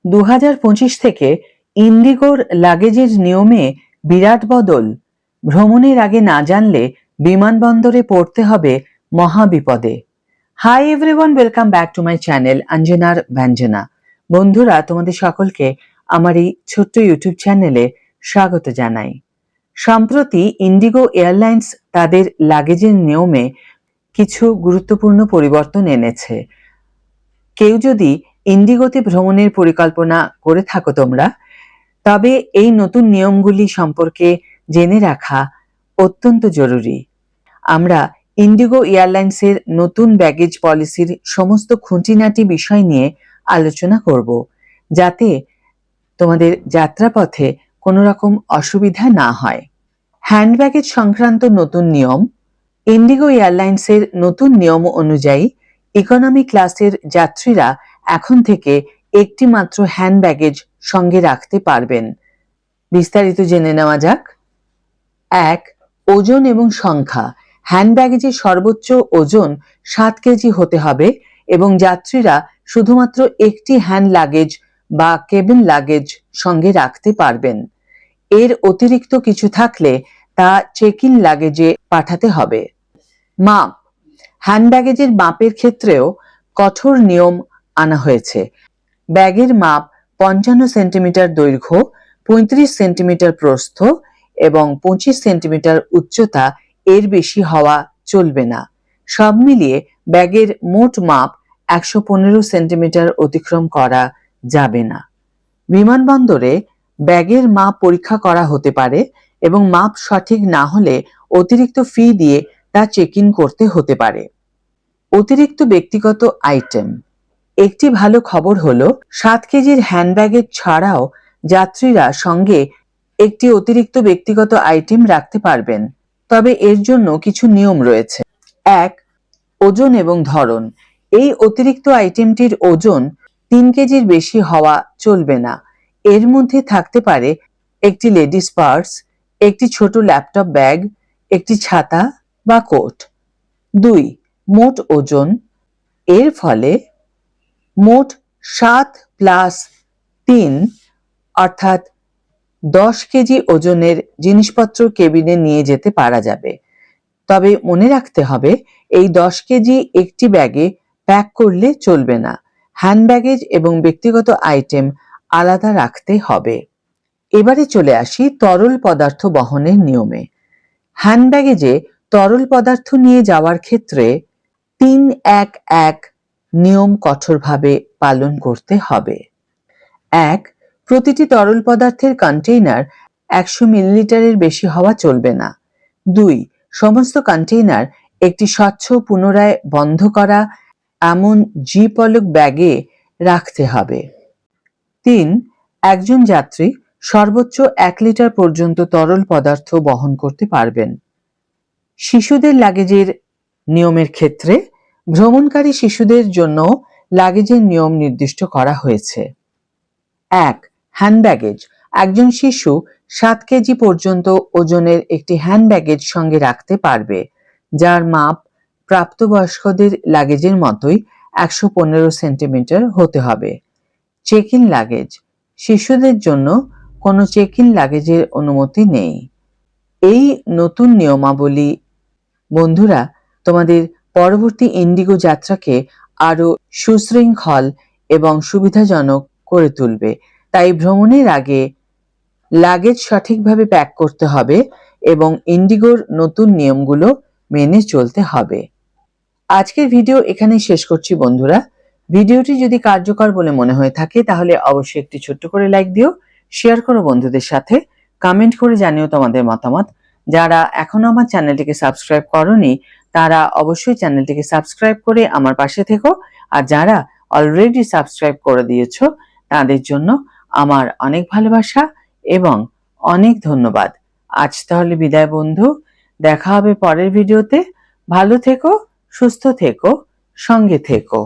2025 থেকে ইন্ডিগোর লাগেজের নিয়মে বিরাট বদল। ভ্রমণের আগে না জানলে বিমানবন্দরে পড়তে হবে মহাবিপদে। Hi everyone, welcome back to my channel অঞ্জনার ব্যঞ্জনা। বন্ধুরা, তোমাদের সকলকে আমার এই ছোট্ট ইউটিউব চ্যানেলে স্বাগত জানাই। সম্প্রতি ইন্ডিগো এয়ারলাইন্স তাদের লাগেজের নিয়মে কিছু গুরুত্বপূর্ণ পরিবর্তন এনেছে। কেউ যদি ইন্ডিগোতে ভ্রমণের পরিকল্পনা করে থাকো তোমরা, তবে এই নতুন নিয়মগুলি সম্পর্কে জেনে রাখা অত্যন্ত জরুরি। আমরা ইন্ডিগো এয়ারলাইন্সের নতুন ব্যাগেজ পলিসির সমস্ত খুঁটিনাটি বিষয় নিয়ে আলোচনা করব, যাতে তোমাদের যাত্রাপথে কোনো রকম অসুবিধা না হয়। হ্যান্ড ব্যাগেজ সংক্রান্ত নতুন নিয়ম। ইন্ডিগো এয়ারলাইন্সের নতুন নিয়ম অনুযায়ী ইকোনমি ক্লাসের যাত্রীরা এখন থেকে একটি মাত্র হ্যান্ড ব্যাগেজ সঙ্গে রাখতে পারবেন। বিস্তারিত জেনে নেওয়া যাক। 1. ওজন এবং সংখ্যা। হ্যান্ড ব্যাগেজের সর্বোচ্চ ওজন 7 কেজি হতে হবে এবং যাত্রীরা শুধুমাত্র একটি হ্যান্ড লাগেজ বা কেবিন লাগেজ সঙ্গে রাখতে পারবেন। এর অতিরিক্ত কিছু থাকলে তা চেক ইন লাগেজে পাঠাতে হবে। মাপ। হ্যান্ড ব্যাগেজের মাপের ক্ষেত্রেও কঠোর নিয়ম আনা হয়েছে। ব্যাগের মাপ 55 সেন্টিমিটার দৈর্ঘ্য, 35 সেন্টিমিটার প্রস্থ এবং 25 সেন্টিমিটার উচ্চতা, এর বেশি হওয়া চলবে না। সব মিলিয়ে ব্যাগের মোট মাপ 115 সেন্টিমিটার অতিক্রম করা যাবে না। বিমানবন্দরে ব্যাগের মাপ পরীক্ষা করা হতে পারে এবং মাপ সঠিক না হলে অতিরিক্ত ফি দিয়ে তা চেক ইন করতে হতে পারে। অতিরিক্ত ব্যক্তিগত আইটেম। একটি ভালো খবর হলো 7 কেজির হ্যান্ডব্যাগের ছাড়াও যাত্রীরা সঙ্গে একটি অতিরিক্ত ব্যক্তিগত আইটেম রাখতে পারবেন, তবে এর জন্য কিছু নিয়ম রয়েছে। 1. ওজন এবং ধরন। এই অতিরিক্ত আইটেমটির ওজন 3 কেজির বেশি হওয়া চলবে না। এর মধ্যে থাকতে পারে একটি লেডিস পার্স, একটি ছোট ল্যাপটপ ব্যাগ, একটি ছাতা বা কোট। 2. মোট ওজন। এর ফলে মোট 7 প্লাস 3 অর্থাৎ 10 কেজি ওজনের জিনিসপত্র কেবিনে নিয়ে যেতে পারা যাবে। তবে মনে রাখতে হবে, এই 10 কেজি একটি ব্যাগে প্যাক করলে চলবে না। হ্যান্ড ব্যাগেজ এবং ব্যক্তিগত আইটেম আলাদা রাখতে হবে। এবারে চলে আসি তরল পদার্থ বহনের নিয়মে। হ্যান্ড ব্যাগেজে তরল পদার্থ নিয়ে যাওয়ার ক্ষেত্রে 3-1-1 নিয়ম কঠোরভাবে পালন করতে হবে। 1. প্রতিটি তরল পদার্থের কন্টেইনার 100 মিলিলিটারের বেশি হওয়া চলবে না। 2. সমস্ত কন্টেইনার একটি স্বচ্ছ, পুনরায় বন্ধ করা এমন জি-পলক ব্যাগে রাখতে হবে। 3. একজন যাত্রী সর্বোচ্চ 1 লিটার পর্যন্ত তরল পদার্থ বহন করতে পারবেন। শিশুদের লাগেজের নিয়মের ক্ষেত্রে ভ্রমণকারী শিশুদের জন্য লাগেজের নিয়ম নির্দিষ্ট করা হয়েছে। 1. Hand baggage. একজন শিশু 7 কেজি পর্যন্ত ওজনের একটি হ্যান্ড ব্যাগেজ সঙ্গে রাখতে পারবে, যার মাপ প্রাপ্তবয়স্কদের লাগেজের মতোই 115 সেন্টিমিটার হতে হবে। Check in luggage. শিশুদের জন্য কোনো চেক ইন লাগেজের অনুমতি নেই। এই নতুন নিয়মাবলী বন্ধুরা তোমাদের পরবর্তী ইন্ডিগো যাত্রাকে আরো সুশৃঙ্খল এবং সুবিধাজনক করে তুলবে। তাই ভ্রমণের আগে লাগেজ সঠিকভাবে প্যাক করতে হবে এবং ইন্ডিগোর নতুন নিয়মগুলো মেনে চলতে হবে। আজকের ভিডিও এখানেই শেষ করছি বন্ধুরা। ভিডিওটি যদি কার্যকর বলে মনে হয়ে থাকে তাহলে অবশ্যই একটি ছোট্ট করে লাইক দিও, শেয়ার করো বন্ধুদের সাথে, কমেন্ট করে জানিও তোমাদের মতামত। যারা এখনো আমার চ্যানেলটিকে সাবস্ক্রাইব করোনি তারা অবশ্যই চ্যানেলটিকে সাবস্ক্রাইব করে আমার পাশে থেকো, আর যারা অলরেডি সাবস্ক্রাইব করে দিয়েছো তাদের জন্য আমার অনেক ভালোবাসা এবং অনেক ধন্যবাদ। আজ তাহলে বিদায় বন্ধু, দেখা হবে পরের ভিডিওতে। ভালো থেকো, সুস্থ থেকো, সঙ্গে থেকো।